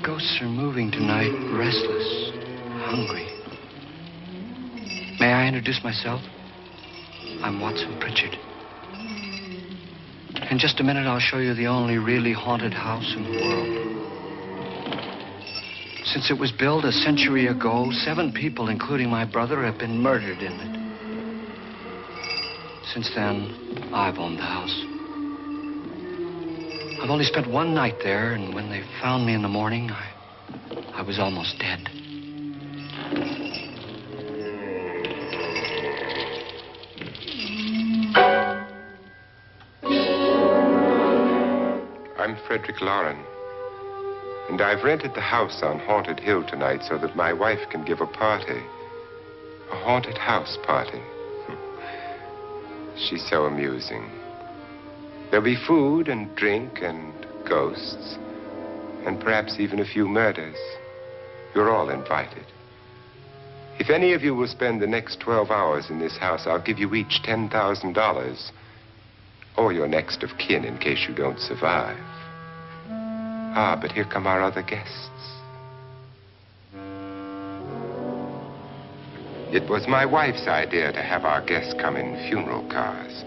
ghosts are moving tonight, restless, hungry. May I introduce myself? I'm Watson Pritchard. In just a minute, I'll show you the only really haunted house in the world. Since it was built a century ago, 7 people, including my brother, have been murdered in it. Since then, I've owned the house. I've only spent one night there, and when they found me in the morning, I was almost dead. I'm Frederick Lauren, and I've rented the house on Haunted Hill tonight so that my wife can give a party. A haunted house party. She's so amusing. There'll be food and drink and ghosts, and perhaps even a few murders. You're all invited. If any of you will spend the next 12 hours in this house, I'll give you each $10,000, or your next of kin in case you don't survive. Ah, but here come our other guests. It was my wife's idea to have our guests come in funeral cars.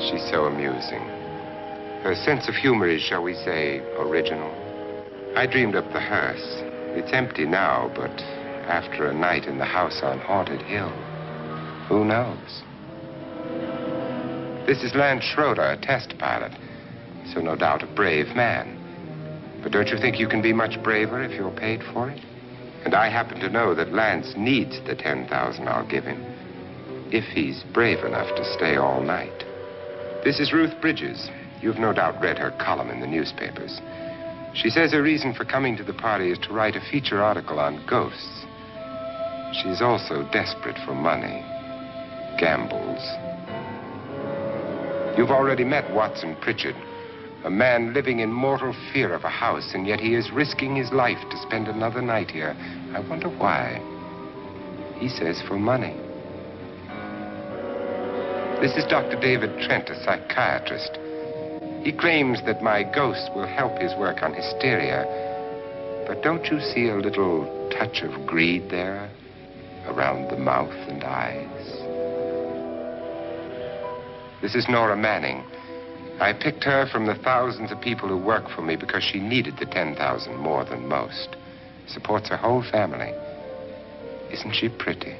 She's so amusing. Her sense of humor is, shall we say, original. I dreamed up the hearse. It's empty now, but after a night in the house on Haunted Hill, who knows? This is Lance Schroeder, a test pilot, so no doubt a brave man. But don't you think you can be much braver if you're paid for it? And I happen to know that Lance needs the $10,000 I'll give him, if he's brave enough to stay all night. This is Ruth Bridges. You've no doubt read her column in the newspapers. She says her reason for coming to the party is to write a feature article on ghosts. She's also desperate for money, gambles. You've already met Watson Pritchard, a man living in mortal fear of a house, and yet he is risking his life to spend another night here. I wonder why. He says for money. This is Dr. David Trent, a psychiatrist. He claims that my ghost will help his work on hysteria. But don't you see a little touch of greed there around the mouth and eyes? This is Nora Manning. I picked her from the thousands of people who work for me because she needed the $10,000 more than most. Supports her whole family. Isn't she pretty?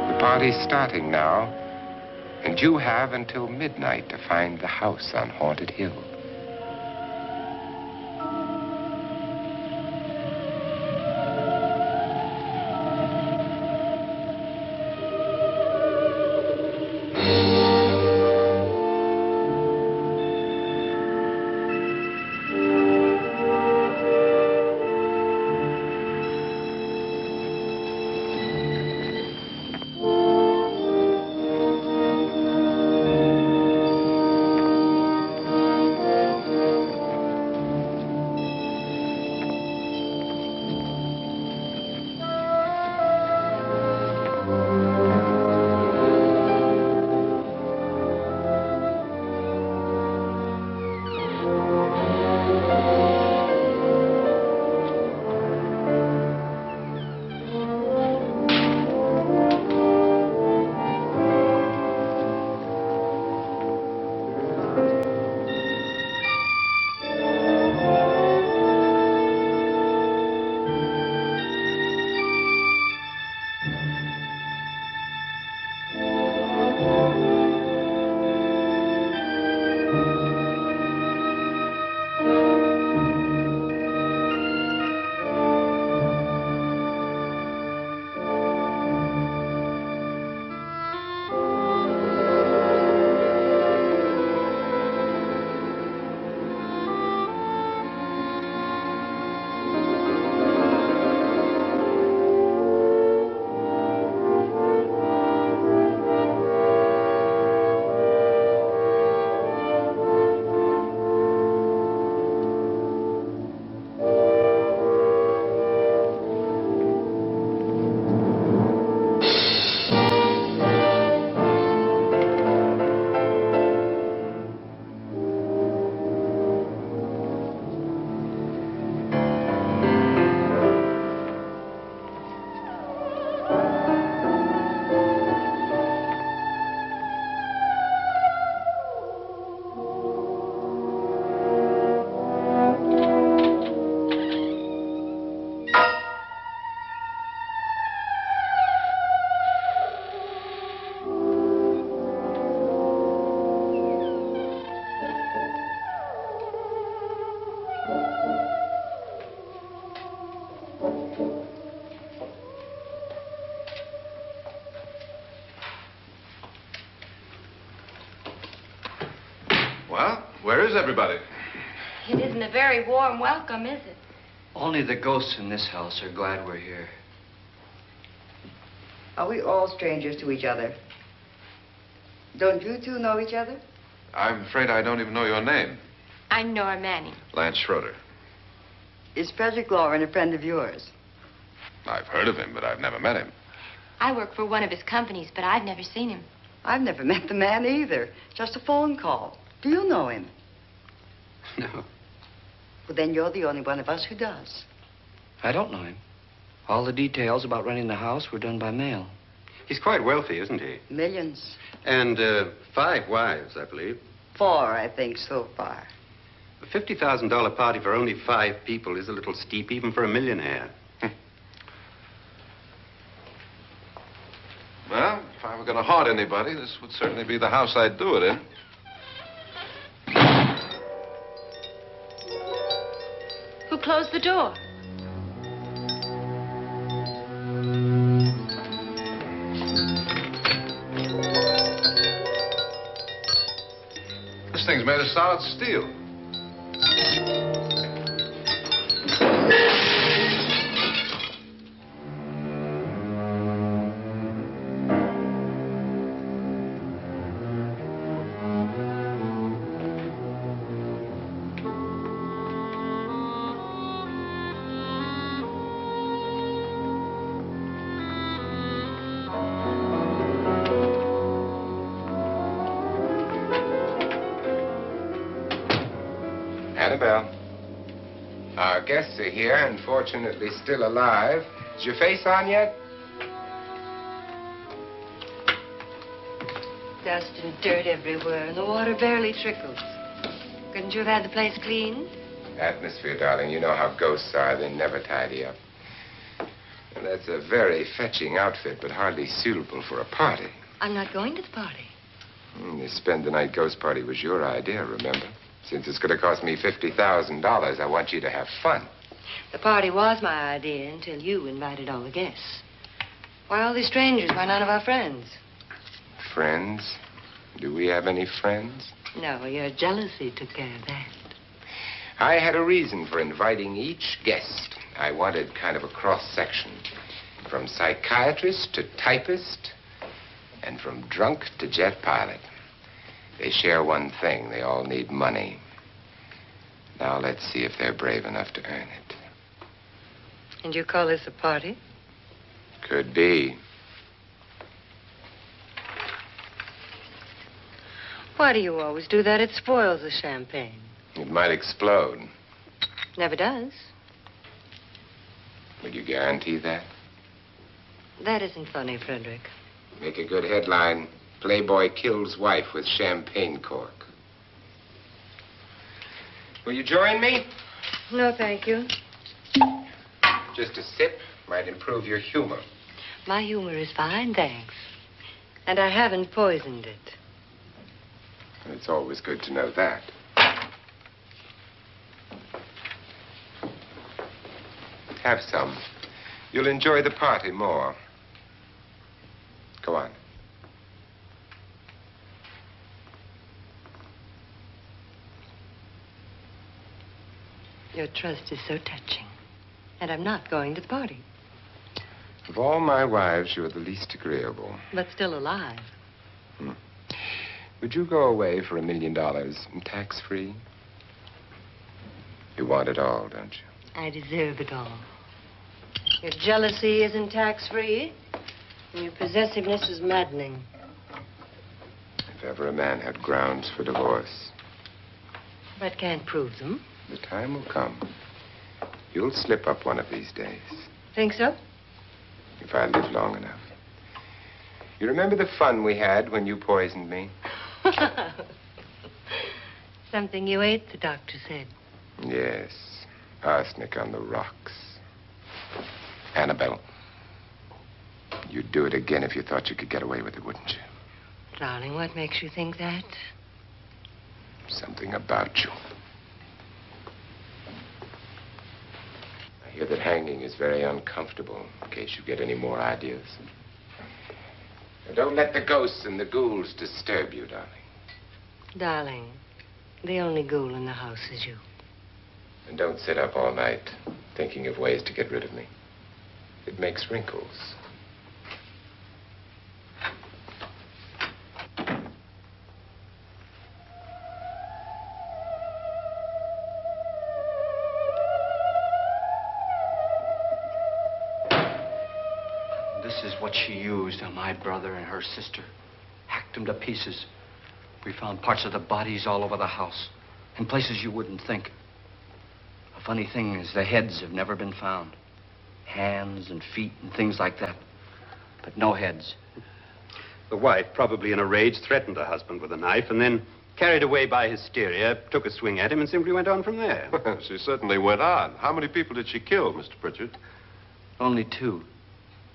The party's starting now, and you have until midnight to find the house on Haunted Hill. Where's everybody? It isn't a very warm welcome, is it? Only the ghosts in this house are glad we're here. Are we all strangers to each other? Don't you two know each other? I'm afraid I don't even know your name. I'm Nora Manning. Lance Schroeder. Is Frederick Lauren a friend of yours? I've heard of him, but I've never met him. I work for one of his companies, but I've never seen him. I've never met the man either. Just a phone call. Do you know him? No, Well, then you're the only one of us who does. I don't know him. All the details about renting the house were done by mail. He's quite wealthy, isn't he? Millions. And 5 wives, I believe. 4, I think, so far. A $50,000 party for only 5 people is a little steep, even for a millionaire. Well, if I were going to haunt anybody, this would certainly be the house I'd do it in. Who closed the door? This thing's made of solid steel. Annabelle, our guests are here, unfortunately still alive. Is your face on yet? Dust and dirt everywhere, and the water barely trickles. Couldn't you have had the place cleaned? Atmosphere, darling. You know how ghosts are. They never tidy up. And that's a very fetching outfit, but hardly suitable for a party. I'm not going to the party. The spend-the-night ghost party was your idea, remember? Since it's going to cost me $50,000, I want you to have fun. The party was my idea until you invited all the guests. Why all these strangers? Why none of our friends? Friends? Do we have any friends? No, your jealousy took care of that. I had a reason for inviting each guest. I wanted kind of a cross-section. From psychiatrist to typist, and from drunk to jet pilot. They share one thing. They all need money. Now let's see if they're brave enough to earn it. And you call this a party? Could be. Why do you always do that? It spoils the champagne. It might explode. Never does. Will you guarantee that? That isn't funny, Frederick. Make a good headline. Playboy kills wife with champagne cork. Will you join me? No, thank you. Just a sip might improve your humor. My humor is fine, thanks. And I haven't poisoned it. It's always good to know that. Have some. You'll enjoy the party more. Go on. Your trust is so touching. And I'm not going to the party. Of all my wives, you're the least agreeable. But still alive. Would you go away for $1 million tax-free? You want it all, don't you? I deserve it all. Your jealousy isn't tax-free. And your possessiveness is maddening. If ever a man had grounds for divorce, But can't prove them. the time will come. You'll slip up one of these days. Think so? If I live long enough. You remember the fun we had when you poisoned me? Something you ate, the doctor said. Yes. Arsenic on the rocks. Annabelle, you'd do it again if you thought you could get away with it, wouldn't you? Darling, what makes you think that? Something about you. I hear that hanging is very uncomfortable, in case you get any more ideas. Now, don't let the ghosts and the ghouls disturb you, darling. Darling, The only ghoul in the house is you. And don't sit up all night thinking of ways to get rid of me. It makes wrinkles. This is what she used on my brother and her sister. Hacked them to pieces. We found parts of the bodies all over the house. In places you wouldn't think. The funny thing is the heads have never been found. Hands and feet and things like that. But no heads. The wife, probably in a rage, threatened her husband with a knife and then, carried away by hysteria, took a swing at him and simply went on from there. She certainly went on. How many people did she kill, Mr. Pritchard? Only two.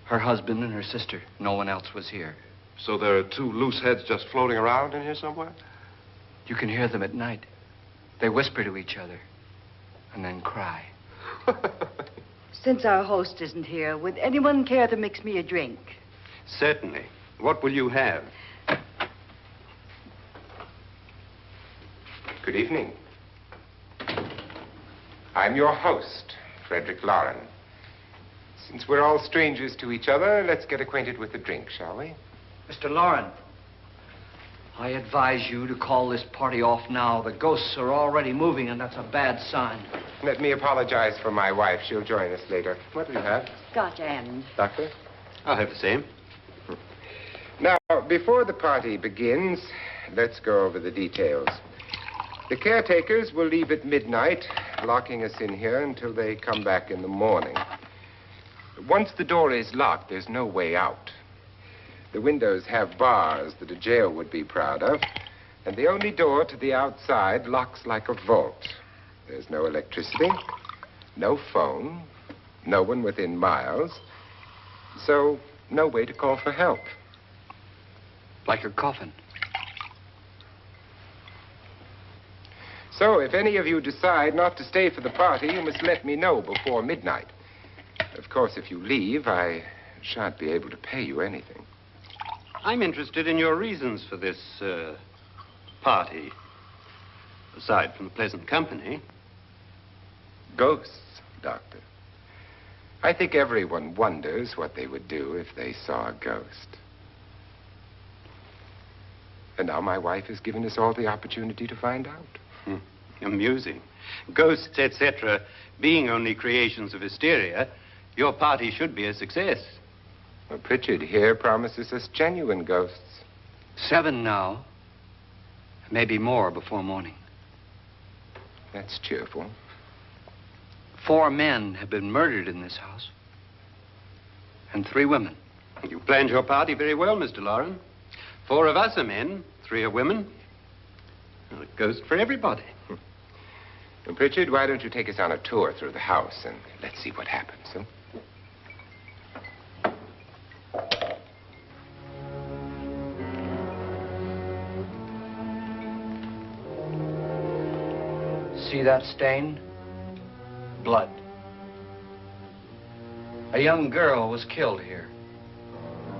Her husband and her sister. No one else was here. So there are two loose heads just floating around in here somewhere? You can hear them at night. They whisper to each other and then cry. Since our host isn't here, would anyone care to mix me a drink? Certainly. What will you have? Good evening. I'm your host, Frederick Lauren. Since we're all strangers to each other, let's get acquainted with the drink, shall we? Mr. Lauren, I advise you to call this party off now. The ghosts are already moving, and that's a bad sign. Let me apologize for my wife. She'll join us later. What do you have? Scotch and. Doctor? I'll have the same. Now, before the party begins, let's go over the details. The caretakers will leave at midnight, locking us in here until they come back in the morning. Once the door is locked, there's no way out. The windows have bars that a jail would be proud of, and the only door to the outside locks like a vault. There's no electricity, no phone, no one within miles, so no way to call for help. Like a coffin. So if any of you decide not to stay for the party, you must let me know before midnight. Of course, if you leave, I shan't be able to pay you anything. I'm interested in your reasons for this, party. Aside from the pleasant company. Ghosts, Doctor. I think everyone wonders what they would do if they saw a ghost. And now my wife has given us all the opportunity to find out. Amusing. Ghosts, etc., being only creations of hysteria, your party should be a success. Well, Pritchard here promises us genuine ghosts. 7 now. Maybe more before morning. That's cheerful. 4 men have been murdered in this house. And 3 women. You planned your party very well, Mr. Lauren. 4 of us are men, 3 are women. Well, a ghost for everybody. And Pritchard, why don't you take us on a tour through the house and let's see what happens, huh? See that stain? Blood. A young girl was killed here.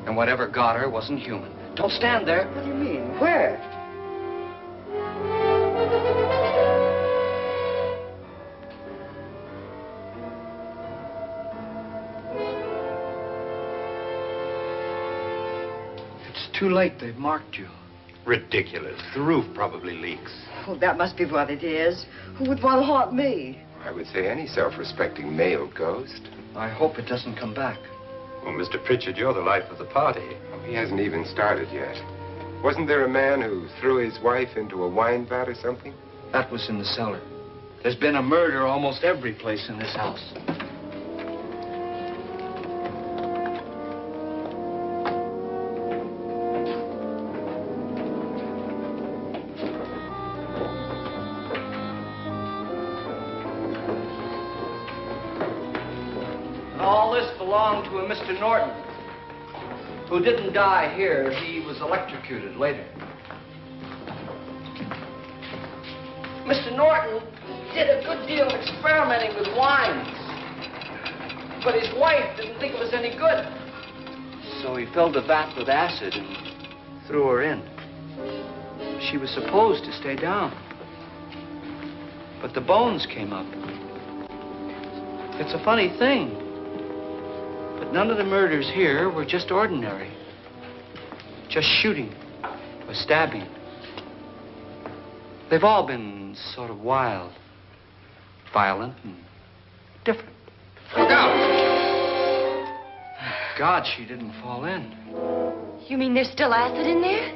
And whatever got her wasn't human. Don't stand there. What do you mean? Where? It's too late. They've marked you. Ridiculous. The roof probably leaks. Oh, that must be what it is. Who would want to haunt me? I would say any self-respecting male ghost. I hope it doesn't come back. Well, Mr. Pritchard, you're the life of the party. Oh, he hasn't even started yet. Wasn't there a man who threw his wife into a wine vat or something? That was in the cellar. There's been a murder almost every place in this house. All this belonged to a Mr. Norton, who didn't die here. He was electrocuted later. Mr. Norton did a good deal of experimenting with wines, but his wife didn't think it was any good. So he filled the vat with acid and threw her in. She was supposed to stay down. but the bones came up. It's a funny thing, but none of the murders here were just ordinary. Just shooting or stabbing. They've all been sort of wild, violent, and different. Look out! Thank God she didn't fall in. You mean there's still acid in there?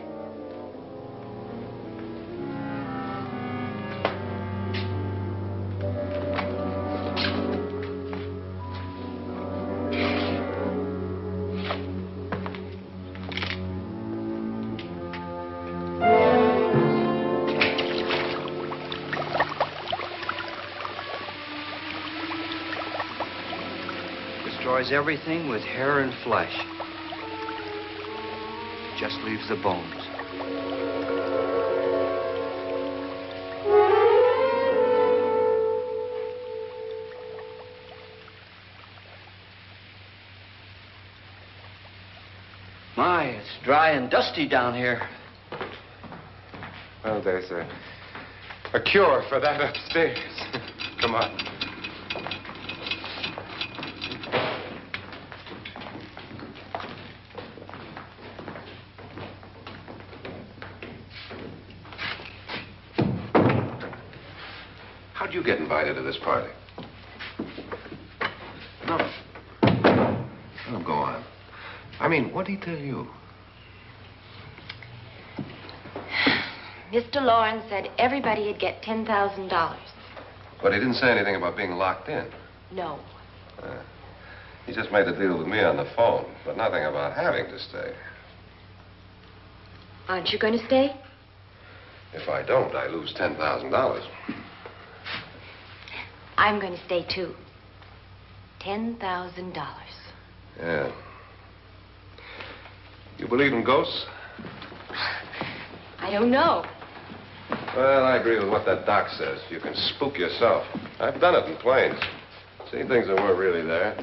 Destroys everything with hair and flesh. Just leaves the bones. My, it's dry and dusty down here. Well, there's a cure for that upstairs. Come on. How'd you get invited to this party? No. Oh, go on. I mean, what'd he tell you? Mr. Lawrence said everybody'd get $10,000. But he didn't say anything about being locked in. No. He just made the deal with me on the phone, but nothing about having to stay. Aren't you going to stay? If I don't, I lose $10,000. I'm going to stay, too. $10,000. Yeah. You believe in ghosts? I don't know. Well, I agree with what that doc says. You can spook yourself. I've done it in planes. Seen things that weren't really there.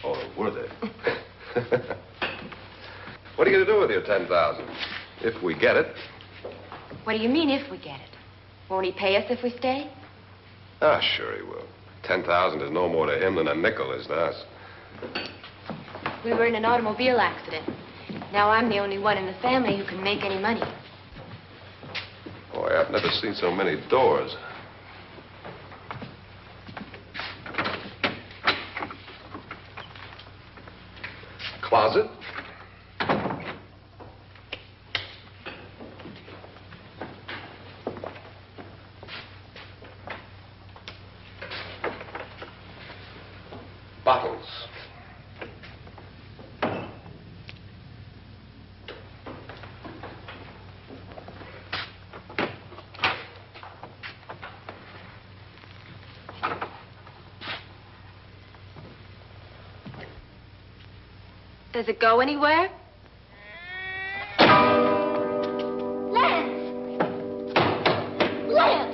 Or were they? What are you going to do with your $10,000? If we get it. What do you mean, if we get it? Won't he pay us if we stay? Ah, sure he will. 10,000 is no more to him than a nickel is to us. We were in an automobile accident. Now I'm the only one in the family who can make any money. Boy, I've never seen so many doors. Closet. Bottles. Does it go anywhere? Lance! Lance!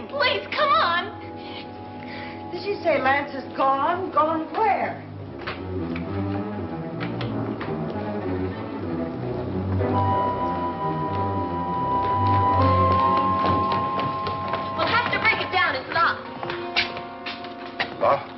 Please, come on. Did she say Lance is gone? Gone where? We'll have to break it down. It's locked. Locked?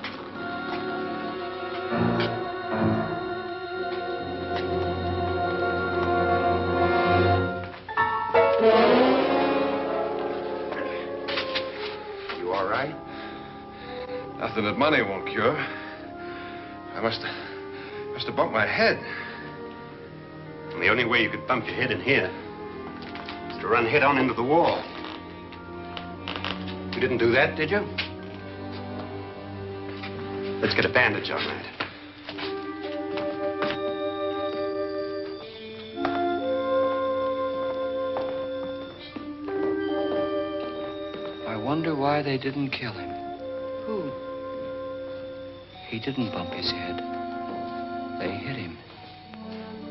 Nothing that money won't cure. I must have bumped my head. And the only way you could bump your head in here is to run head on into the wall. You didn't do that, did you? Let's get a bandage on that. I wonder why they didn't kill him. Who? He didn't bump his head. They hit him.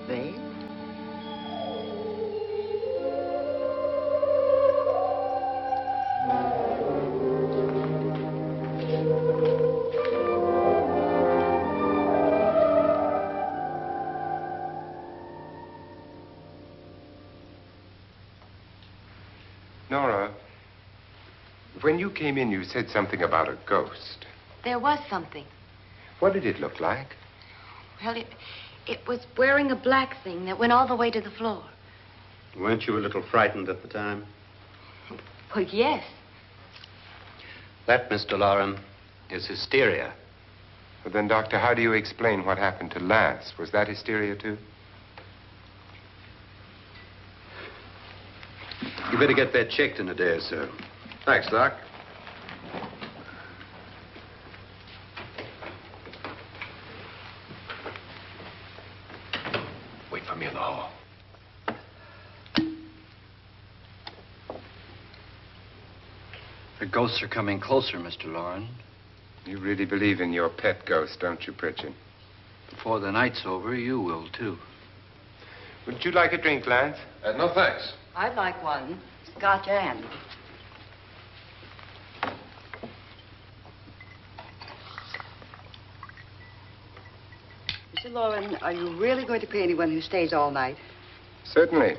They? Nora, when you came in, you said something about a ghost. There was something. What did it look like? Well, it was wearing a black thing that went all the way to the floor. Weren't you a little frightened at the time? Well, yes. That, Mr. Loren, is hysteria. Well, then, Doctor, how do you explain what happened to Lance? Was that hysteria, too? You better get that checked in a day or so. Thanks, Doc. Wait for me in the hall. The ghosts are coming closer, Mr. Loren. You really believe in your pet ghost, don't you, Pritchard? Before the night's over, you will, too. Would you like a drink, Lance? No, thanks. I'd like one. Scotch and. Mr. Loren, are you really going to pay anyone who stays all night? Certainly.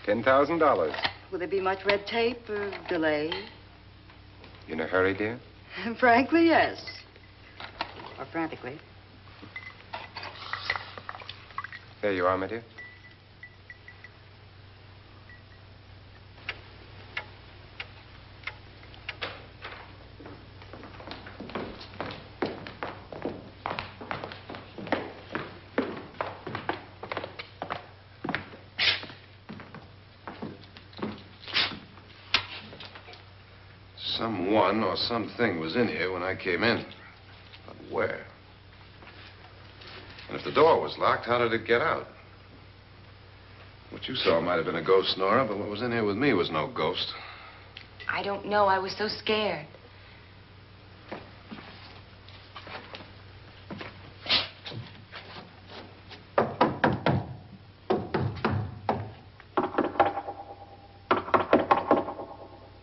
$10,000. Will there be much red tape or delay? You in a hurry, dear? Frankly, yes. Or frantically. There you are, my dear. Someone or something was in here when I came in. But where? And if the door was locked, how did it get out? What you saw might have been a ghost, Nora, but what was in here with me was no ghost. I don't know. I was so scared.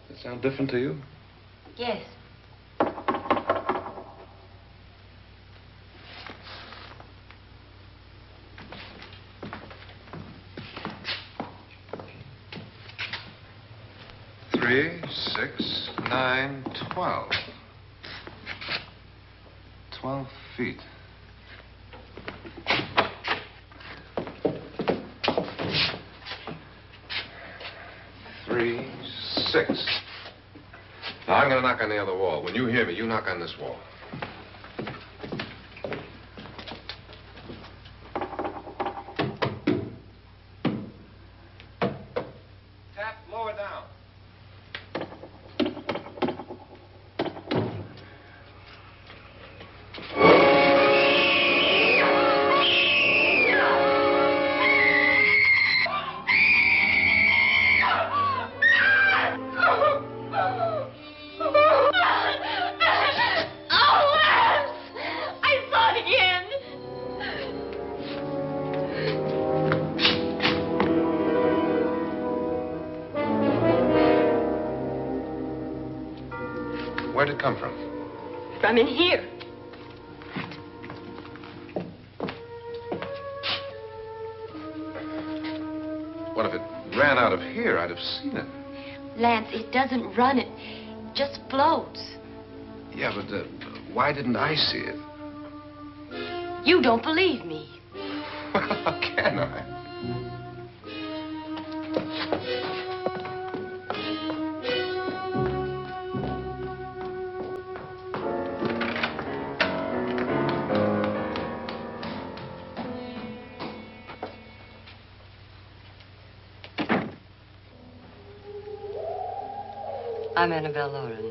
Does it sound different to you? Yes. Three, 6, 9, 12. 12 feet. Three, 6. Now, I'm going to knock on the other wall. When you hear me, you knock on this wall. Tap lower down. Oh, Lance! I saw it again. Where'd it come from? From in here. What if it ran out of here? I'd have seen it. Lance, it doesn't run. It just floats. Yeah, but why didn't I see it? You don't believe me. Well, how can I? I'm Annabelle Lauren.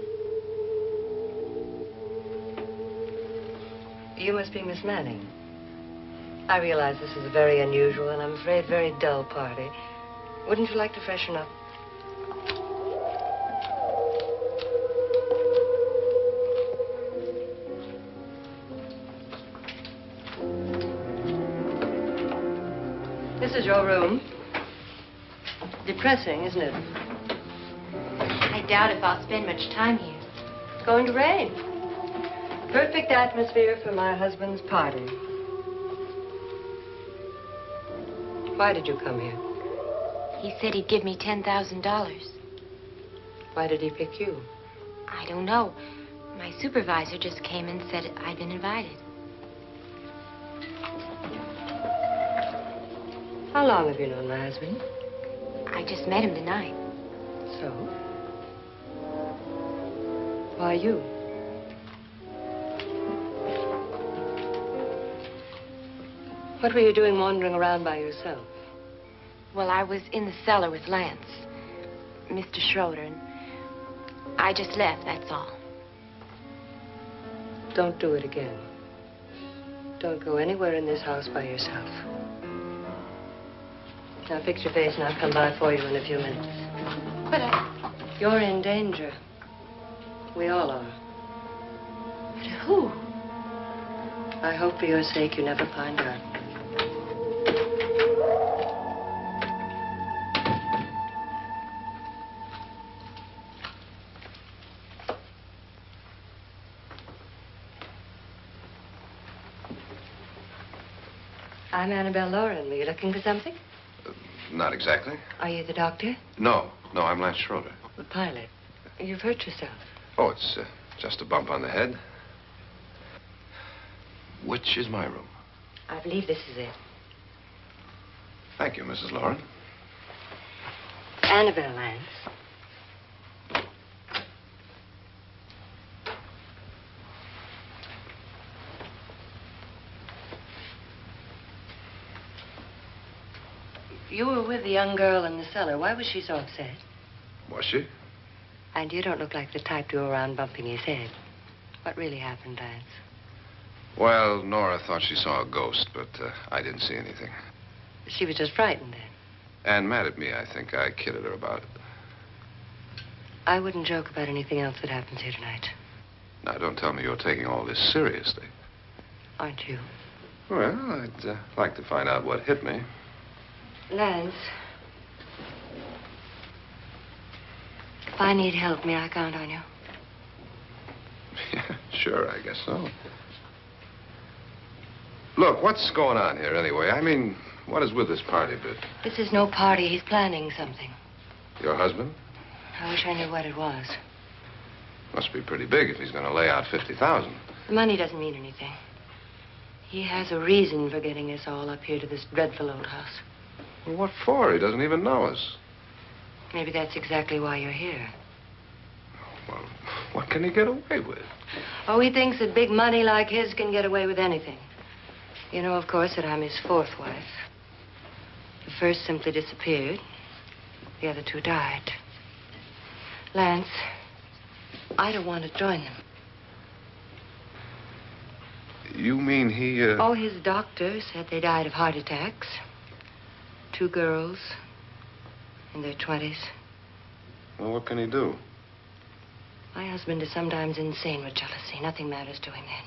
You must be Miss Manning. I realize this is a very unusual and I'm afraid very dull party. Wouldn't you like to freshen up? This is your room. Depressing, isn't it? I doubt if I'll spend much time here. It's going to rain. Perfect atmosphere for my husband's party. Why did you come here? He said he'd give me $10,000. Why did he pick you? I don't know. My supervisor just came and said I'd been invited. How long have you known my husband? I just met him tonight. So? Why you? What were you doing wandering around by yourself? Well, I was in the cellar with Lance, Mr. Schroeder, and I just left, that's all. Don't do it again. Don't go anywhere in this house by yourself. Now fix your face and I'll come by for you in a few minutes. But You're in danger. We all are. but who? I hope for your sake you never find out. I'm Annabelle Lauren. Were you looking for something? Not exactly. Are you the doctor? No, I'm Lance Schroeder. The pilot. You've hurt yourself. Oh, it's just a bump on the head. Which is my room? I believe this is it. Thank you, Mrs. Lauren. Annabelle Lance. You were with the young girl in the cellar. Why was she so upset? Was she? And you don't look like the type to go around bumping his head. What really happened, Lance? Well, Nora thought she saw a ghost, but I didn't see anything. She was just frightened then. And mad at me, I think. I kidded her about it. I wouldn't joke about anything else that happens here tonight. Now, don't tell me you're taking all this seriously. Aren't you? Well, I'd like to find out what hit me. Lance. If I need help, may I count on you? Yeah, sure, I guess so. Look, what's going on here anyway? I mean, what is with this party bit? This is no party. He's planning something. Your husband? I wish I knew what it was. Must be pretty big if he's going to lay out 50,000. The money doesn't mean anything. He has a reason for getting us all up here to this dreadful old house. Well, what for? He doesn't even know us. Maybe that's exactly why you're here. Well, what can he get away with? Oh, he thinks that big money like his can get away with anything. You know, of course, that I'm his fourth wife. The first simply disappeared. The other two died. Lance, I don't want to join them. You mean he, Oh, his doctor said they died of heart attacks. 2 girls in their 20s. Well, what can he do? My husband is sometimes insane with jealousy. Nothing matters to him then.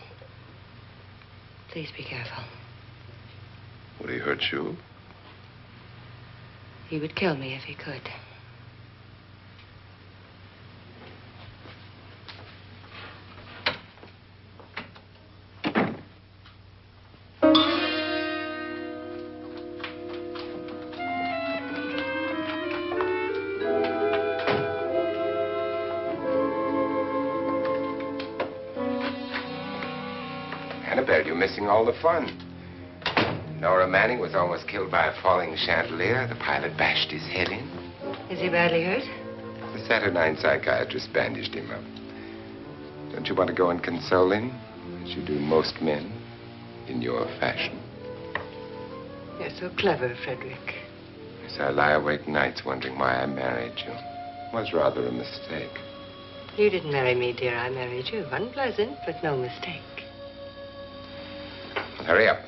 Please be careful. Would he hurt you? He would kill me if he could. Annabelle, you're missing all the fun. Nora Manning was almost killed by a falling chandelier. The pilot bashed his head in. Is he badly hurt? The Saturnine psychiatrist bandaged him up. Don't you want to go and console him, as you do most men, in your fashion? You're so clever, Frederick. Yes, I lie awake nights wondering why I married you. It was rather a mistake. You didn't marry me, dear. I married you. Unpleasant, but no mistake. Hurry up.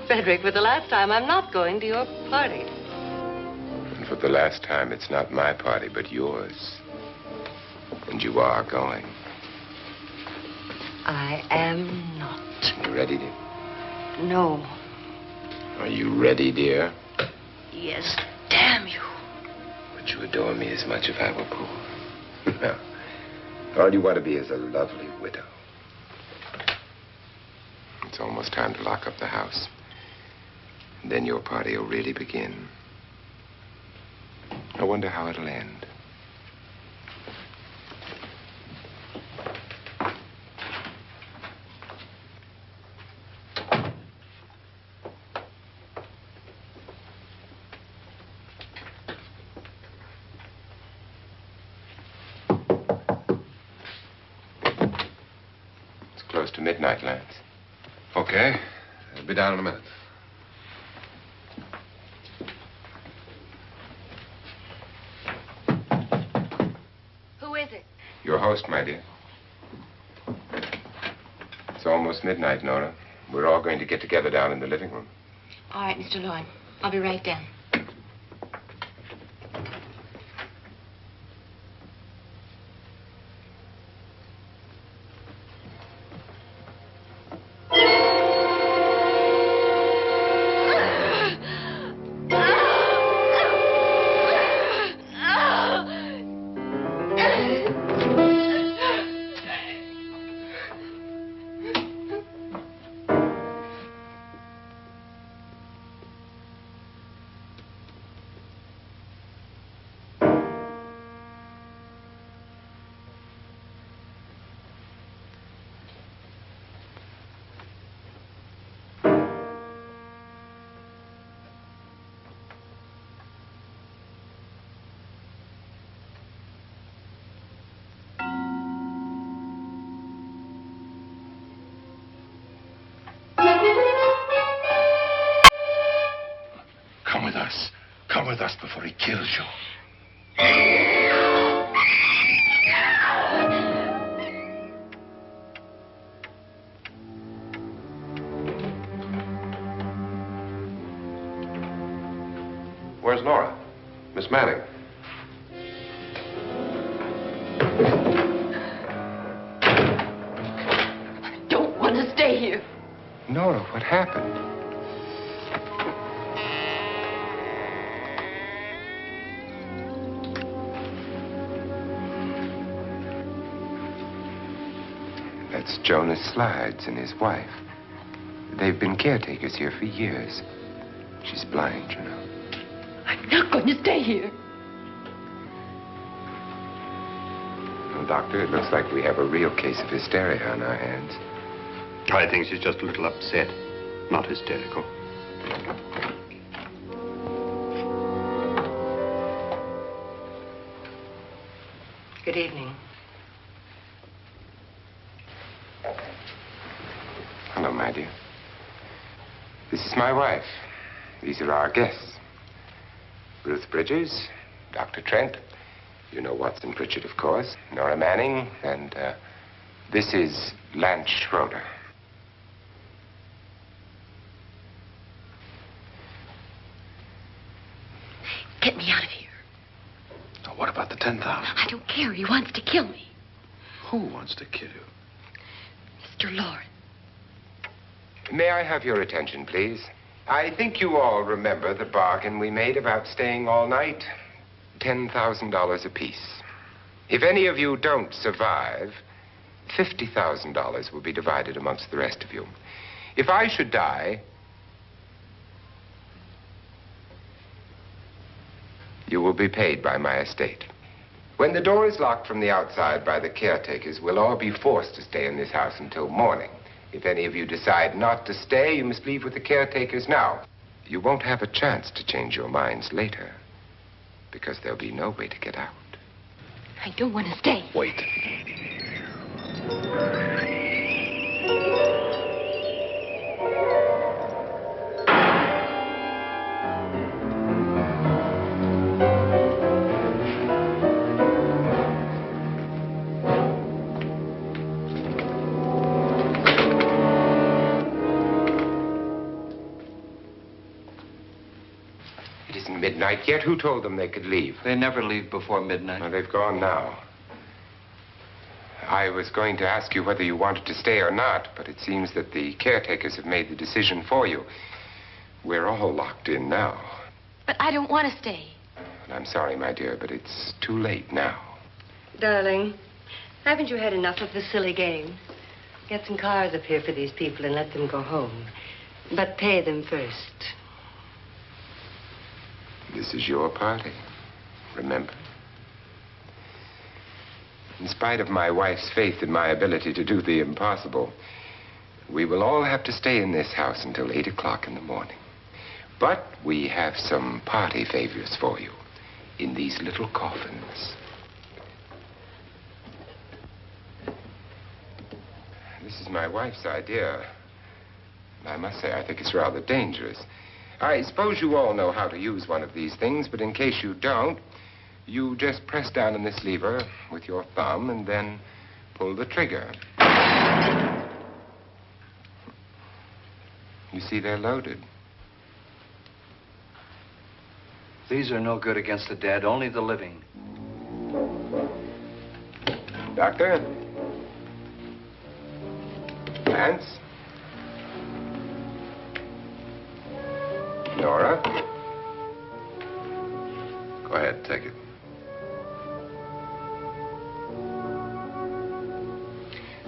Frederick, for the last time, I'm not going to your party. And for the last time, it's not my party, but yours. And you are going. I am not. You ready, dear? No. Are you ready, dear? Yes, damn you. Would you adore me as much if I were poor? No. All you want to be is a lovely widow. It's almost time to lock up the house. And then your party will really begin. I wonder how it'll end. It's close to midnight, Lance. Okay. I'll be down in a minute. Who is it? Your host, my dear. It's almost midnight, Nora. We're all going to get together down in the living room. All right, Mr. Lloyd. I'll be right down. Come with us. Come with us before he kills you. Where's Nora? Miss Manning. I don't want to stay here. Nora, what happened? That's Jonas Slides and his wife. They've been caretakers here for years. She's blind, you know. I'm not going to stay here. Well, Doctor, it looks like we have a real case of hysteria on our hands. I think she's just a little upset, not hysterical. Good evening. Hello, my dear. This is my wife. These are our guests. Ruth Bridgers, Dr. Trent. You know Watson Pritchard, of course. Nora Manning, and this is Lance Schroeder. Get me out of here. Now, what about the 10,000? I don't care. He wants to kill me. Who wants to kill you? Mr. Lawrence. May I have your attention, please? I think you all remember the bargain we made about staying all night. $10,000 apiece. If any of you don't survive, $50,000 will be divided amongst the rest of you. If I should die, you will be paid by my estate. When the door is locked from the outside by the caretakers, we'll all be forced to stay in this house until morning. If any of you decide not to stay, you must leave with the caretakers now. You won't have a chance to change your minds later, because there'll be no way to get out. I don't want to stay. Wait. midnight yet. Who told them they could leave? They never leave before midnight. Well, they've gone now. I was going to ask you whether you wanted to stay or not, but it seems that the caretakers have made the decision for you. We're all locked in now. But I don't want to stay. And I'm sorry, my dear, but it's too late now. Darling, haven't you had enough of the silly game? Get some cars up here for these people and let them go home. But pay them first. This is your party, remember? In spite of my wife's faith in my ability to do the impossible, we will all have to stay in this house until 8 o'clock in the morning. But we have some party favors for you in these little coffins. This is my wife's idea. I must say, I think it's rather dangerous. I suppose you all know how to use one of these things, but in case you don't, you just press down on this lever with your thumb and then pull the trigger. You see, they're loaded. These are no good against the dead, only the living. Doctor? Lance? Nora? Go ahead, take it.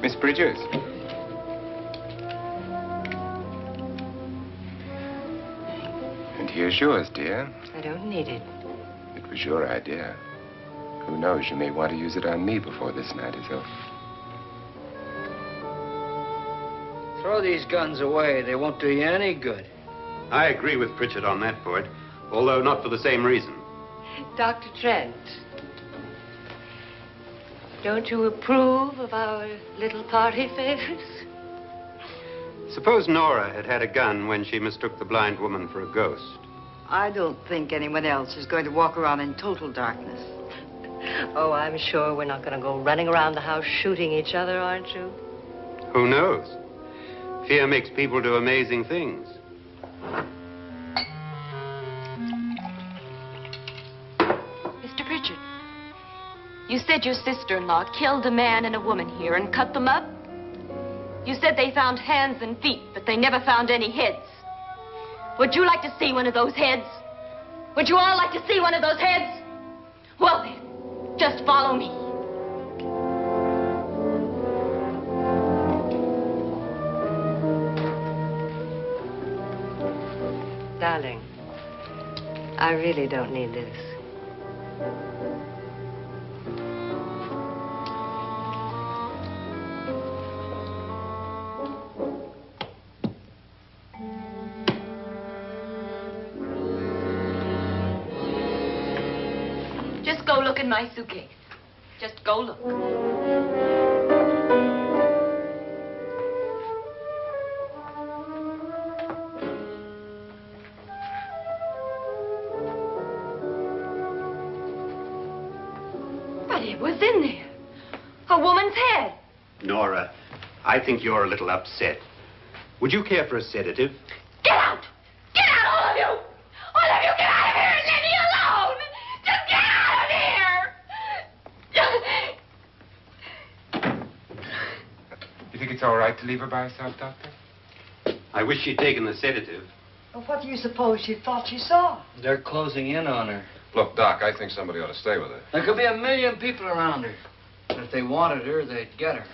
Miss Bridges? And here's yours, dear. I don't need it. It was your idea. Who knows, you may want to use it on me before this night is over. Throw these guns away. They won't do you any good. I agree with Pritchard on that point, although not for the same reason. Dr. Trent, don't you approve of our little party favors? Suppose Nora had had a gun when she mistook the blind woman for a ghost. I don't think anyone else is going to walk around in total darkness. Oh, I'm sure we're not going to go running around the house shooting each other, aren't you? Who knows? Fear makes people do amazing things. Mr. Pritchard, you said your sister-in-law killed a man and a woman here and cut them up? You said they found hands and feet, but they never found any heads. Would you like to see one of those heads? Would you all like to see one of those heads? Well then, just follow me. Darling, I really don't need this. Just go look in my suitcase. Just go look. But it was in there. A woman's head. Nora, I think you're a little upset. Would you care for a sedative? Get out! Get out, all of you! All of you, get out of here and leave me alone! Just get out of here! You think it's all right to leave her by herself, Doctor? I wish she'd taken the sedative. Well, what do you suppose she thought she saw? They're closing in on her. Look, Doc, I think somebody ought to stay with her. There could be 1 million people around her. And if they wanted her, they'd get her.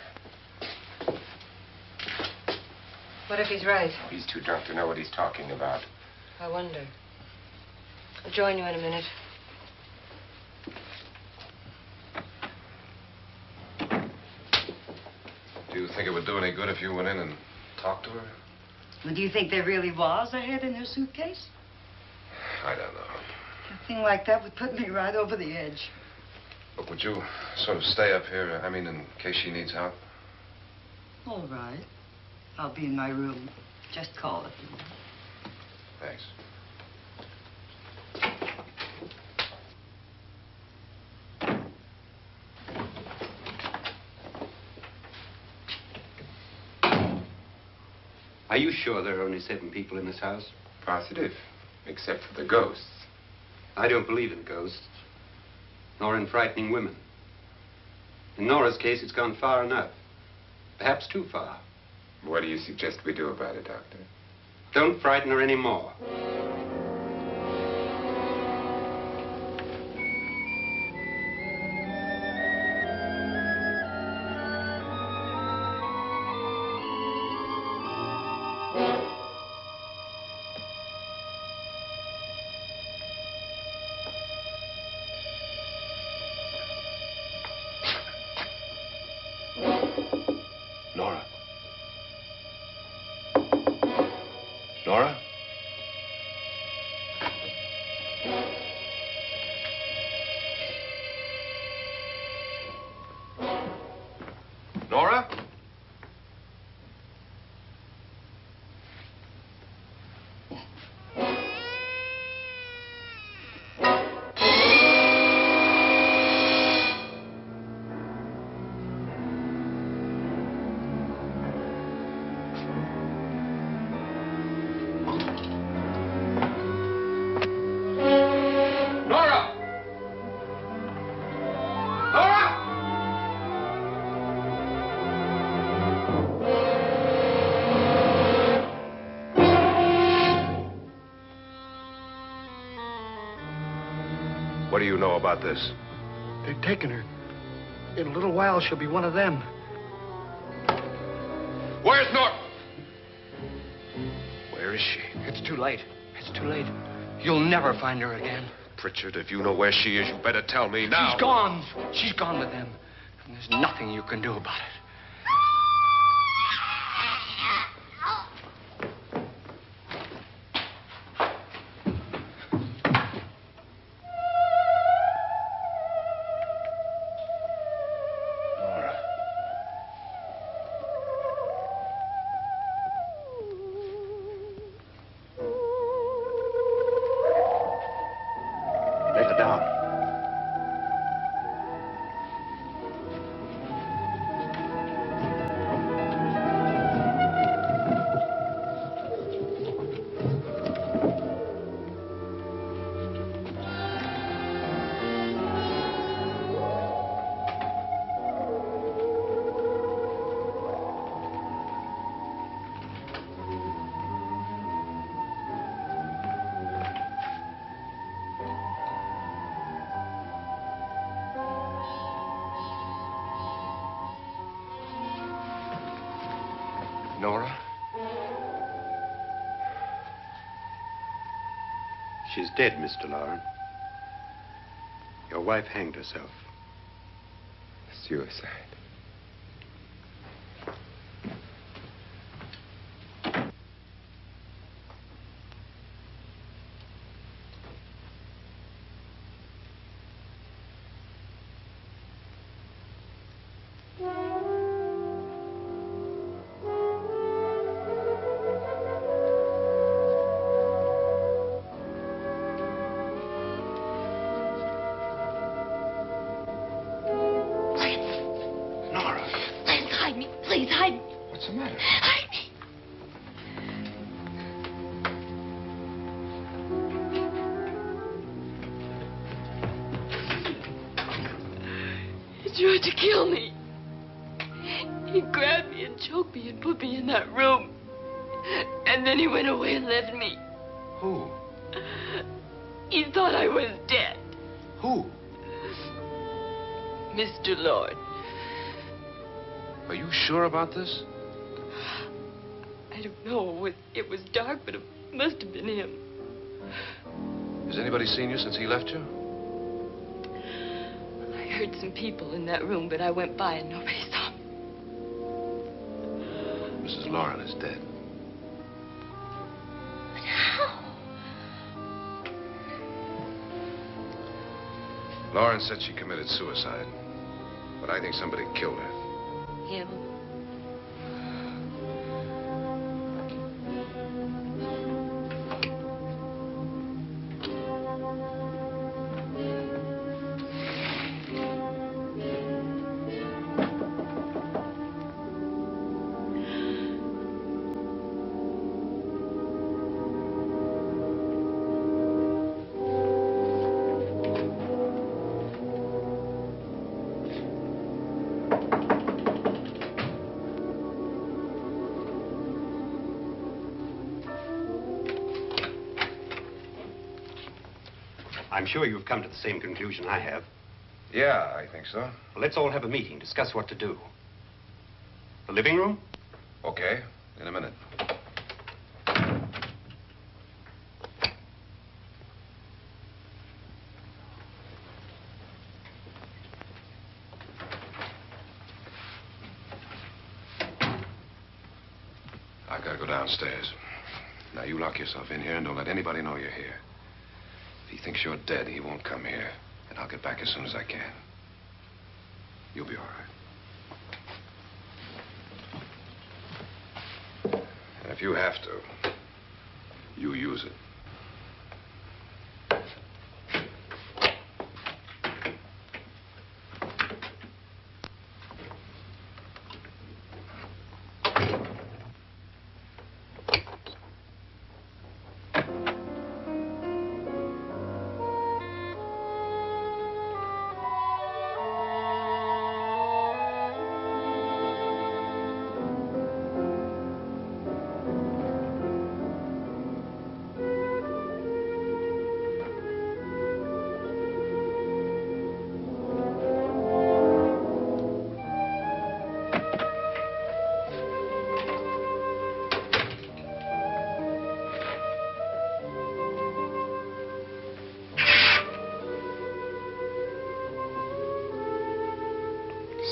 What if he's right? He's too drunk to know what he's talking about. I wonder. I'll join you in a minute. Do you think it would do any good if you went in and talked to her? Well, do you think there really was a head in her suitcase? I don't know. A thing like that would put me right over the edge. Look, would you sort of stay up here, I mean, in case she needs help? All right. I'll be in my room. Just call if you want. Thanks. Are you sure there are only 7 people in this house? Positive, except for the ghosts. I don't believe in ghosts, nor in frightening women. In Nora's case, it's gone far enough. Perhaps too far. What do you suggest we do about it, Doctor? Don't frighten her anymore. Nora? Nora? Nora? Nora! Nora! What do you know about this? They've taken her. In a little while, she'll be one of them. Where's Nora? Where is she? It's too late. It's too late. You'll never find her again. Pritchard, if you know where she is, you better tell me now. She's gone. She's gone with them. And there's nothing you can do about it. Nora. Lay her down. Nora? She's dead, Mr. Loren. Your wife hanged herself. Suicide. Nora. Please hide me. Please hide me. What's the matter? Hide me. He tried to kill me. He grabbed me and choked me and put me in that room. And then he went away and left me. Who? He thought I was dead. Who? Mr. Lord. Are you sure about this? I don't know. It was dark, but it must have been him. Has anybody seen you since he left you? I heard some people in that room, but I went by and nobody saw me. Mrs. Loren is dead. But how? Loren said she committed suicide, but I think somebody killed her. Him. I'm sure you've come to the same conclusion I have. Yeah, I think so. Well, let's all have a meeting, discuss what to do. The living room? Okay, in a minute. I gotta go downstairs. Now, you lock yourself in here and don't let anybody know you're here. If he thinks you're dead, he won't come here. And I'll get back as soon as I can. You'll be all right. And if you have to, you use it.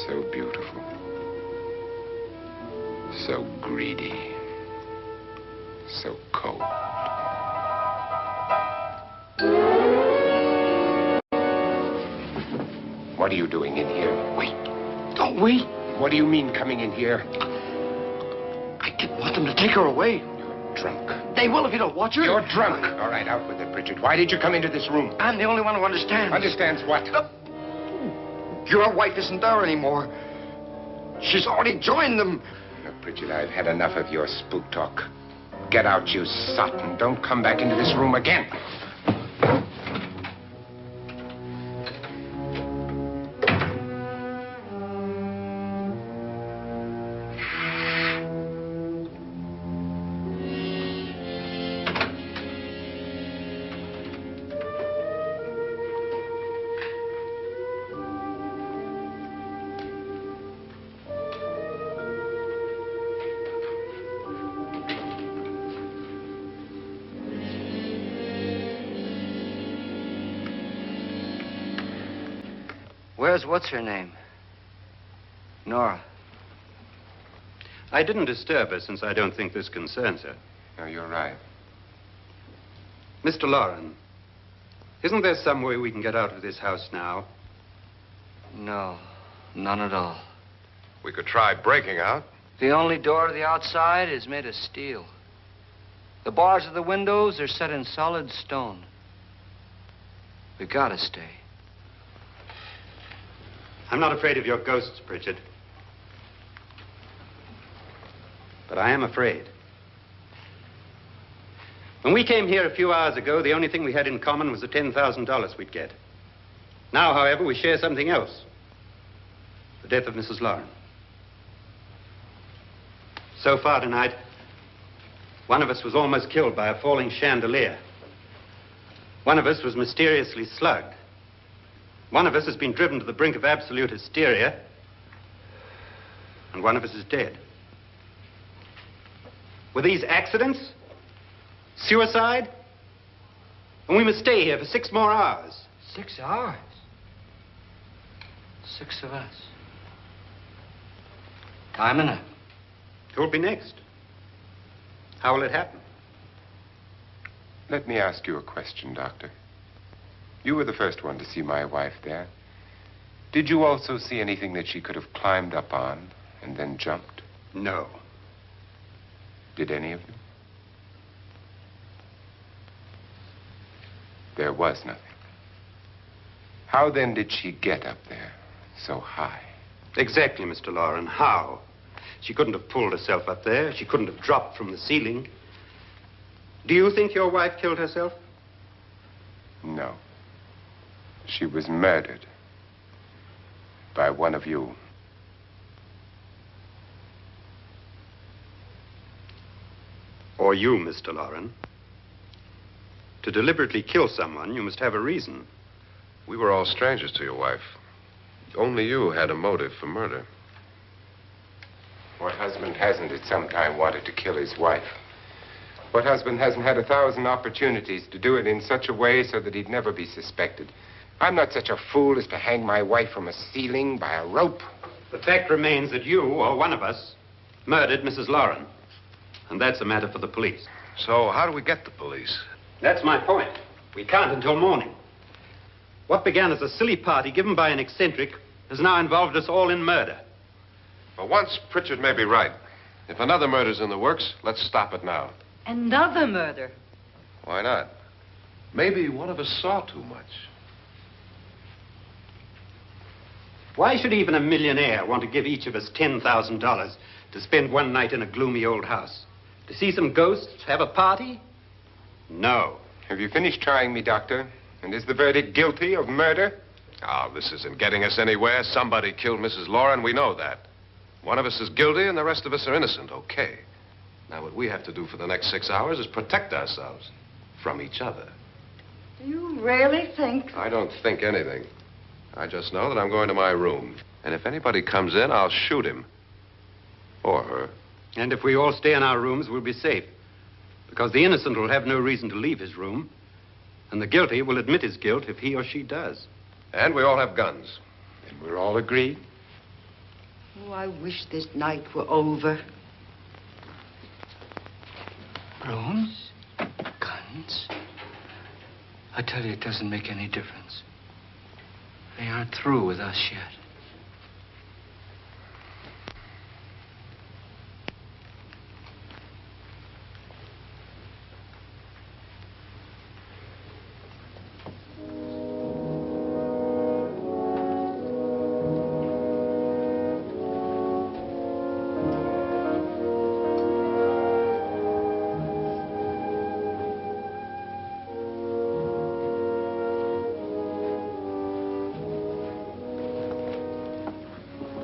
So beautiful. So greedy. So cold. What are you doing in here? Wait. Don't wait. What do you mean coming in here? I didn't want them to take her away. You're drunk. They will if you don't watch her. You're drunk. All right, out with it, Bridget. Why did you come into this room? I'm the only one who understands. Understands what? Your wife isn't there anymore. She's already joined them. Look, Bridget, I've had enough of your spook talk. Get out, you sot, and don't come back into this room again. Where's what's-her-name? Nora. I didn't disturb her since I don't think this concerns her. No, you're right. Mr. Loren, isn't there some way we can get out of this house now? No, none at all. We could try breaking out. The only door to the outside is made of steel. The bars of the windows are set in solid stone. We gotta stay. I'm not afraid of your ghosts, Pritchard. But I am afraid. When we came here a few hours ago, the only thing we had in common was the $10,000 we'd get. Now, however, we share something else. The death of Mrs. Loren. So far tonight, one of us was almost killed by a falling chandelier. One of us was mysteriously slugged. One of us has been driven to the brink of absolute hysteria. And one of us is dead. Were these accidents? Suicide? And we must stay here for 6 more hours. 6 hours? 6 of us. Time enough. Who'll be next? How will it happen? Let me ask you a question, Doctor. You were the first one to see my wife there. Did you also see anything that she could have climbed up on and then jumped? No. Did any of you? There was nothing. How then did she get up there so high? Exactly, Mr. Loren. How? She couldn't have pulled herself up there. She couldn't have dropped from the ceiling. Do you think your wife killed herself? No. She was murdered by one of you. Or you, Mr. Loren. To deliberately kill someone, you must have a reason. We were all strangers to your wife. Only you had a motive for murder. What husband hasn't at some time wanted to kill his wife? What husband hasn't had 1,000 opportunities to do it in such a way so that he'd never be suspected? I'm not such a fool as to hang my wife from a ceiling by a rope. The fact remains that you, or one of us, murdered Mrs. Lauren. And that's a matter for the police. So how do we get the police? That's my point. We can't until morning. What began as a silly party given by an eccentric has now involved us all in murder. For once, Pritchard may be right. If another murder's in the works, let's stop it now. Another murder? Why not? Maybe one of us saw too much. Why should even a millionaire want to give each of us $10,000 to spend one night in a gloomy old house? To see some ghosts, have a party? No. Have you finished trying me, Doctor? And is the verdict guilty of murder? Oh, this isn't getting us anywhere. Somebody killed Mrs. Lauren. We know that. One of us is guilty and the rest of us are innocent. Okay. Now, what we have to do for the next 6 hours is protect ourselves from each other. Do you really think? I don't think anything. I just know that I'm going to my room. And if anybody comes in, I'll shoot him. Or her. And if we all stay in our rooms, we'll be safe. Because the innocent will have no reason to leave his room. And the guilty will admit his guilt if he or she does. And we all have guns. And we're all agreed? Oh, I wish this night were over. Rooms? Guns? I tell you, it doesn't make any difference. They aren't through with us yet.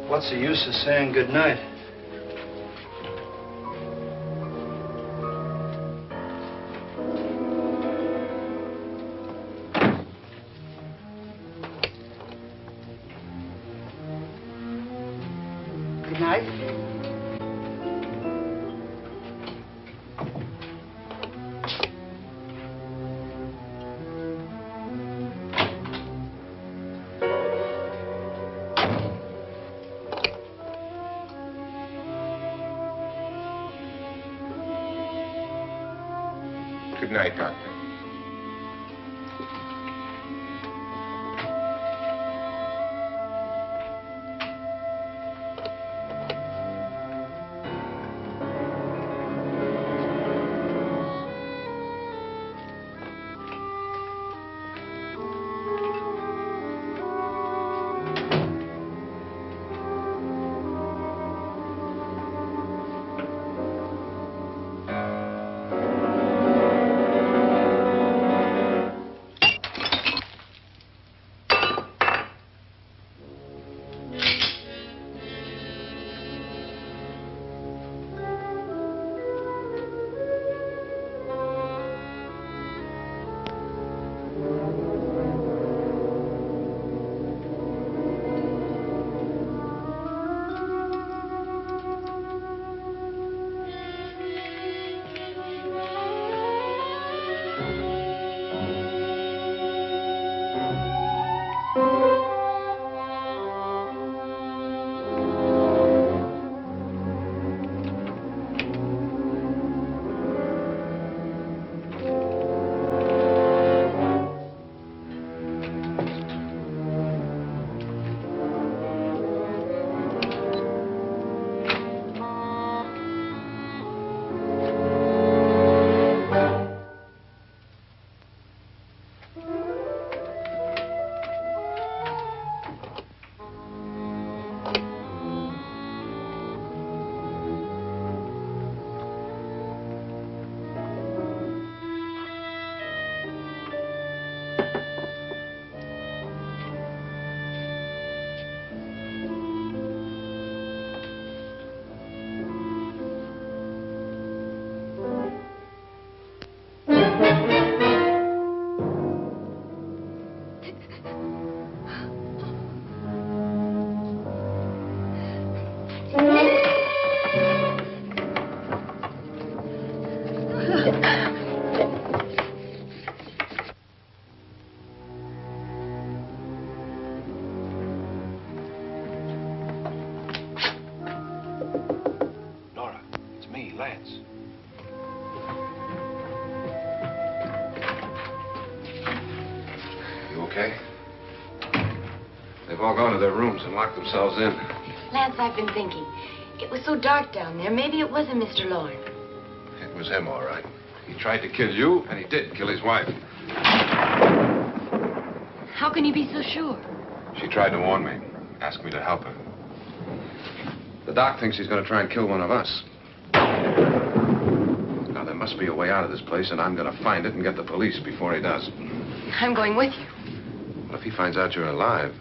What's the use of saying good night? Good night. Good night, Doctor. Lance. You okay? They've all gone to their rooms and locked themselves in. Lance, I've been thinking. It was so dark down there. Maybe it wasn't Mr. Lorne. It was him, all right. He tried to kill you, and he did kill his wife. How can you be so sure? She tried to warn me, asked me to help her. The doc thinks he's going to try and kill one of us. Now, there must be a way out of this place, and I'm going to find it and get the police before he does. I'm going with you. What if he finds out you're alive?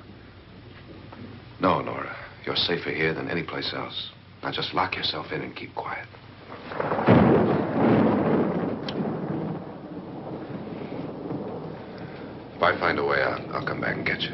No, Nora. You're safer here than any place else. Now, just lock yourself in and keep quiet. If I find a way out, I'll come back and get you.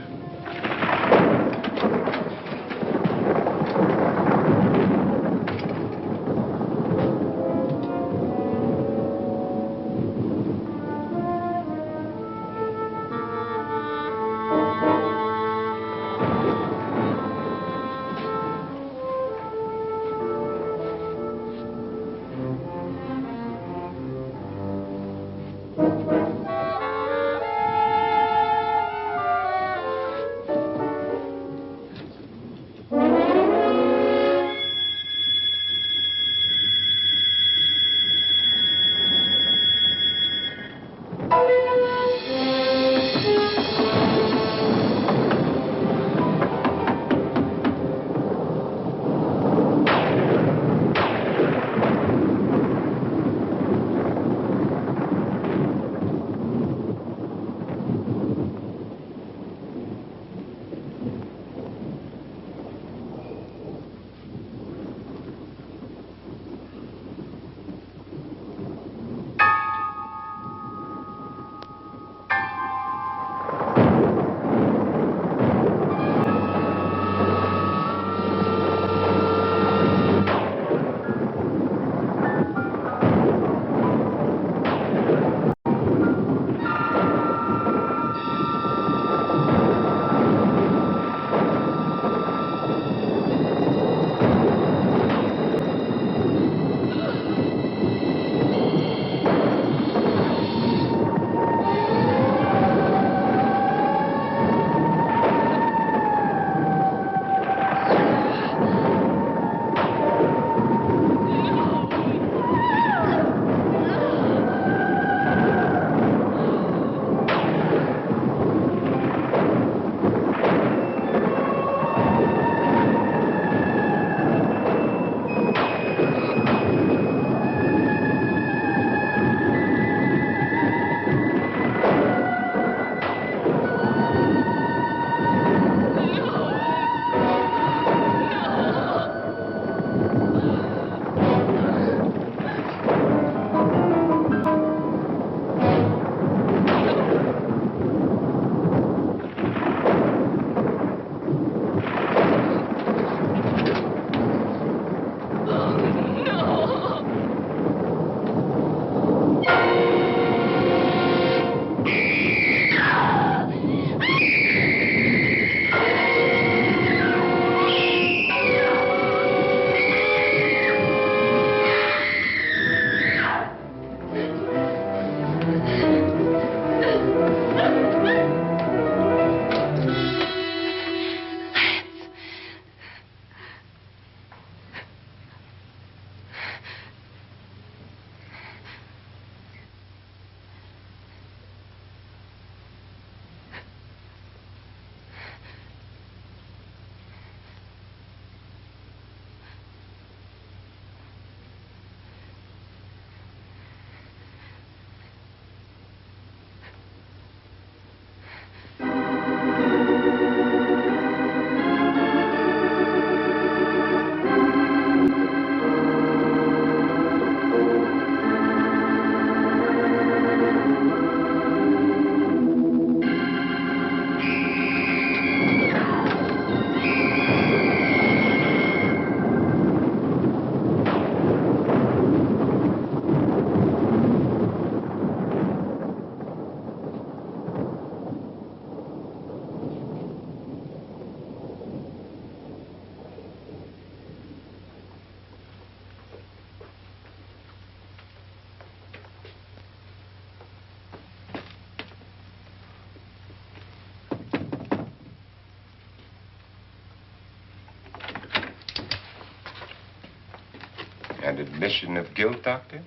admission of guilt, Doctor?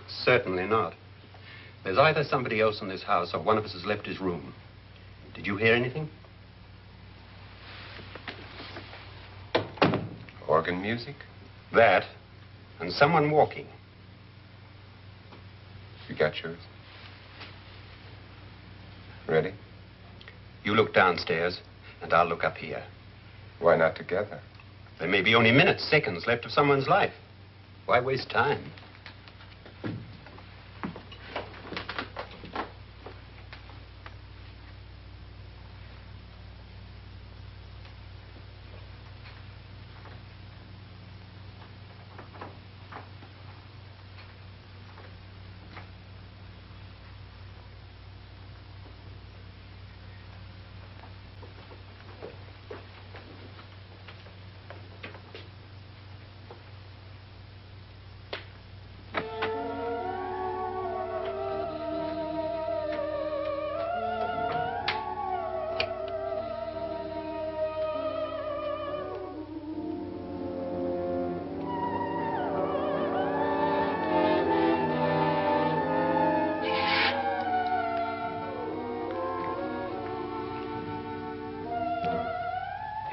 Certainly not. There's either somebody else in this house or one of us has left his room. Did you hear anything? Organ music? That, and someone walking. You got yours? Ready? You look downstairs, and I'll look up here. Why not together? There may be only minutes, seconds left of someone's life. Why waste time?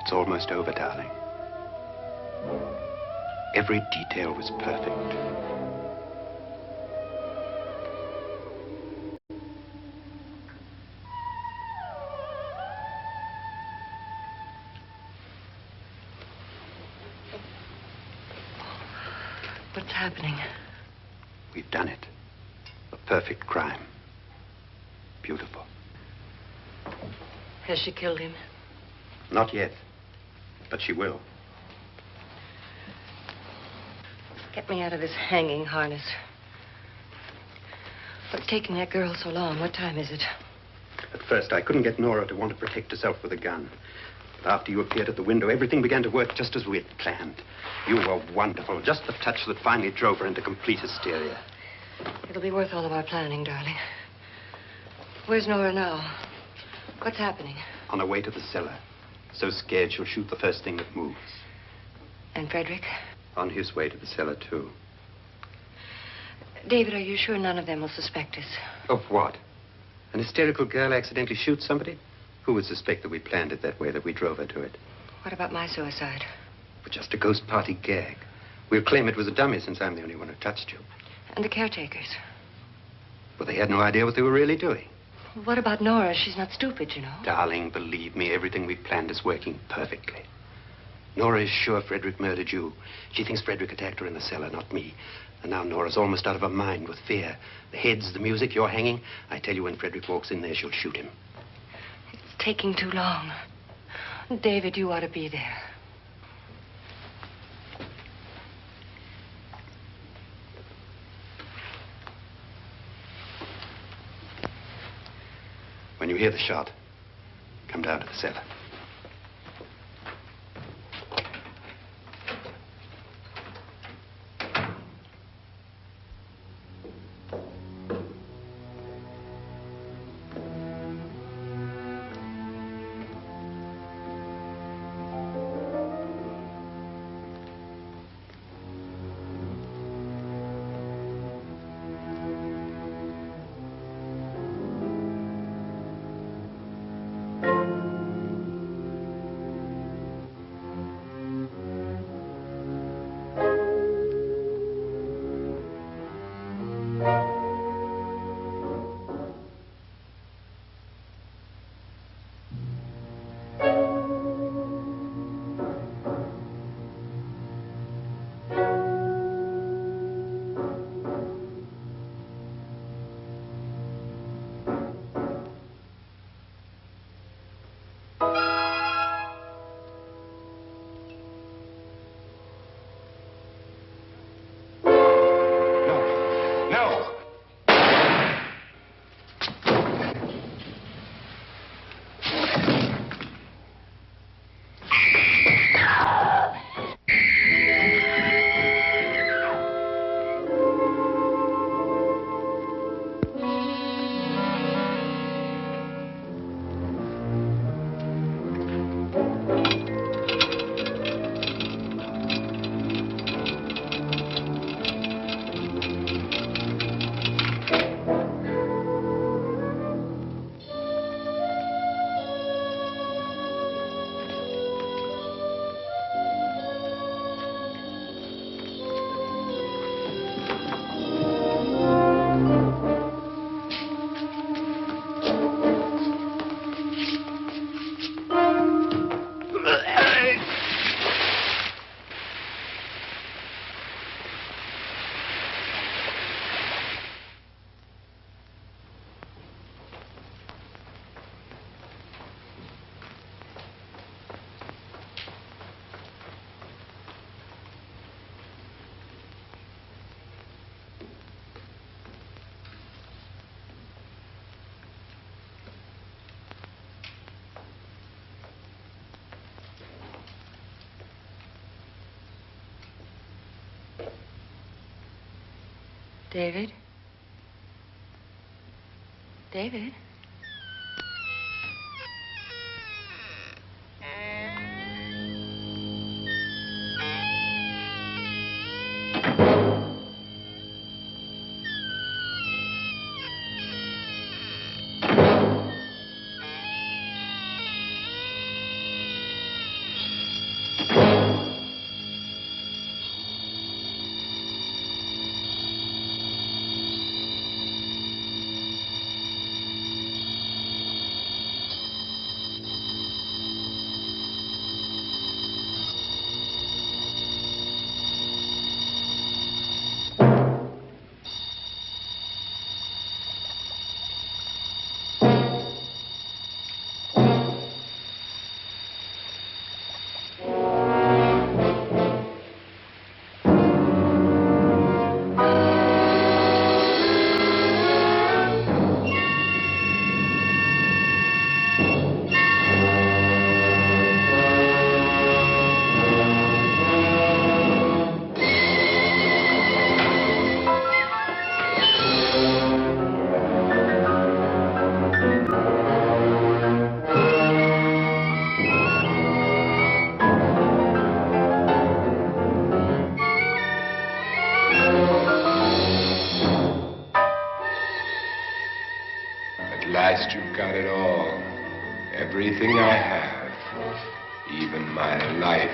It's almost over, darling. Every detail was perfect. What's happening? We've done it. A perfect crime. Beautiful. Has she killed him? Not yet, but she will. Get me out of this hanging harness. What's taking that girl so long? What time is it? At first, I couldn't get Nora to want to protect herself with a gun. But after you appeared at the window, everything began to work just as we had planned. You were wonderful. Just the touch that finally drove her into complete hysteria. It'll be worth all of our planning, darling. Where's Nora now? What's happening? On her way to the cellar. So scared she'll shoot the first thing that moves. And Frederick? On his way to the cellar, too. David, are you sure none of them will suspect us? Of what? An hysterical girl accidentally shoots somebody? Who would suspect that we planned it that way, that we drove her to it? What about my suicide? But just a ghost party gag. We'll claim it was a dummy since I'm the only one who touched you. And the caretakers? Well, they had no idea what they were really doing. What about Nora? She's not stupid, you know. Darling, believe me, everything we planned is working perfectly. Nora is sure Frederick murdered you. She thinks Frederick attacked her in the cellar, not me. And now Nora's almost out of her mind with fear. The heads, the music, you're hanging. I tell you, when Frederick walks in there, she'll shoot him. It's taking too long. David, you ought to be there. When you hear the shot, come down to the cellar. David? David? At last you've got it all. Everything I have. Even my life.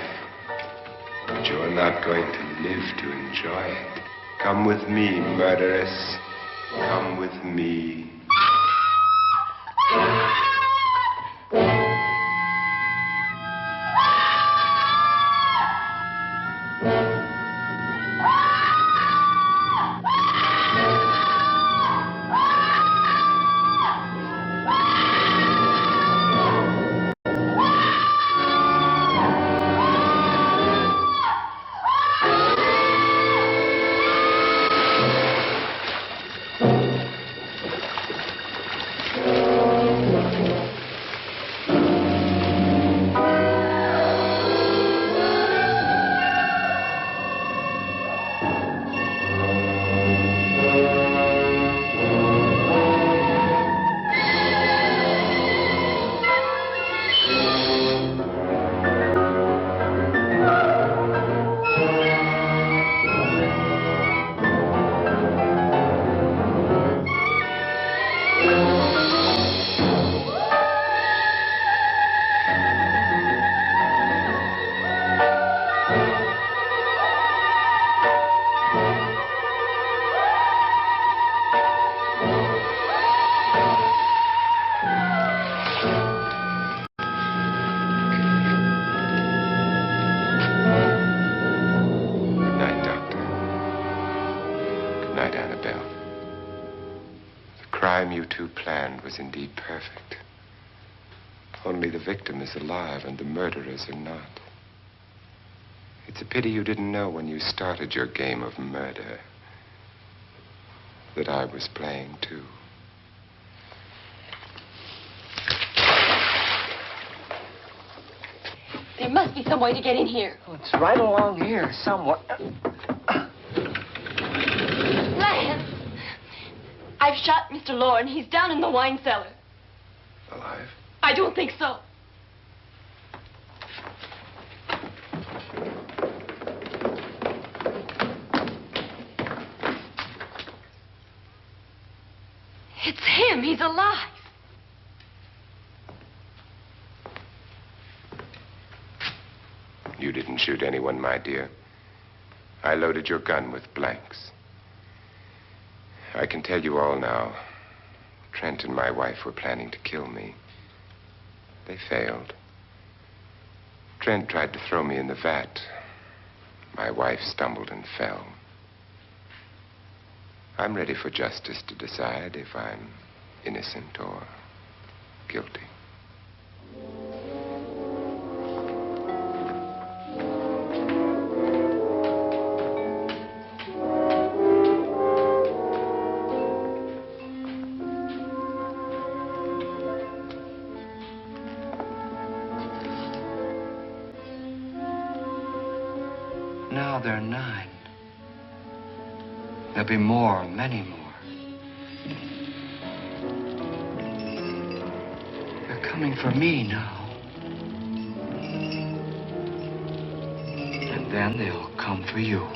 But you're not going to live to enjoy it. Come with me, murderess. Come with me. You two planned was indeed perfect. Only the victim is alive and the murderers are not. It's a pity you didn't know when you started your game of murder that I was playing too. There must be some way to get in here. Oh, it's right along here somewhere. Lance! I've shot Mr. Loren. He's down in the wine cellar. Alive? I don't think so. It's him. He's alive. You didn't shoot anyone, my dear. I loaded your gun with blanks. I can tell you all now. Trent and my wife were planning to kill me. They failed. Trent tried to throw me in the vat. My wife stumbled and fell. I'm ready for justice to decide if I'm innocent or guilty. Now they're 9. There'll be more, many more. They're coming for me now. And then they'll come for you.